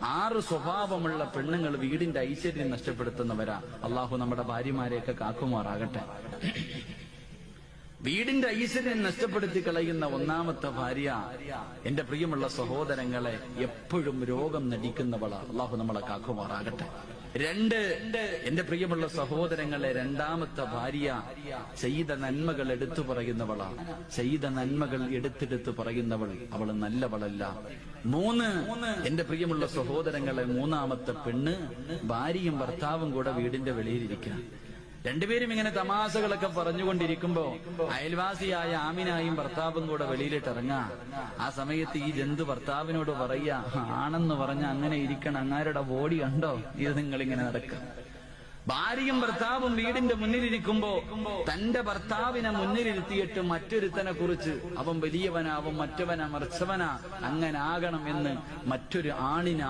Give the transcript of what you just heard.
6 സ്വഭാവമുള്ള പെണ്ണുങ്ങൾ വീടിന്റെ ഐശ്വര്യം നഷ്ടപ്പെടുത്തുന്നവരാ. അള്ളാഹു നമ്മുടെ ഭാര്യമാരെയൊക്കെ കാക്കുമാറാകട്ടെ. വീടിന്റെ ഐശ്വര്യം നഷ്ടപ്പെടുത്തി കളയുന്ന ഒന്നാമത്തെ ഭാര്യ, എന്റെ പ്രിയമുള്ള സഹോദരങ്ങളെ, എപ്പോഴും രോഗം നടിക്കുന്നവളാ. അള്ളാഹു നമ്മളെ കാക്കുമാറാകട്ടെ. 2, എന്റെ പ്രിയമുള്ള സഹോദരങ്ങളെ, രണ്ടാമത്തെ ഭാര്യ ചെയ്ത നന്മകൾ എടുത്തു പറയുന്നവളാ. ചെയ്ത നന്മകൾ എടുത്തെടുത്ത് പറയുന്നവൾ, അവള് നല്ലവളല്ല. 3, എന്റെ പ്രിയമുള്ള സഹോദരങ്ങളെ, മൂന്നാമത്തെ പെണ്ണ് ഭാര്യയും ഭർത്താവും കൂടെ വീടിന്റെ വെളിയിലിരിക്കുക. രണ്ടുപേരും ഇങ്ങനെ തമാശകളൊക്കെ പറഞ്ഞുകൊണ്ടിരിക്കുമ്പോ അയൽവാസിയായ ആമിനായും ഭർത്താവും കൂടെ വെളിയിലിട്ടിറങ്ങാ. ആ സമയത്ത് ഈ ജന്തു ഭർത്താവിനോട് പറയാ, ആണെന്ന് പറഞ്ഞ അങ്ങനെ ഇരിക്കണം, അങ്ങാരുടെ ബോഡി കണ്ടോ, ഇത് നിങ്ങളിങ്ങനെ നടക്കാം. ഭാര്യയും ഭർത്താവും വീടിന്റെ മുന്നിലിരിക്കുമ്പോ തന്റെ ഭർത്താവിനെ മുന്നിലിരുത്തിയിട്ട് മറ്റൊരുത്തനെ കുറിച്ച് അവൻ വലിയവനാ, അവൻ മറ്റവനാ, മറിച്ചവനാ, അങ്ങനെ ആകണം എന്ന് മറ്റൊരു ആണിന്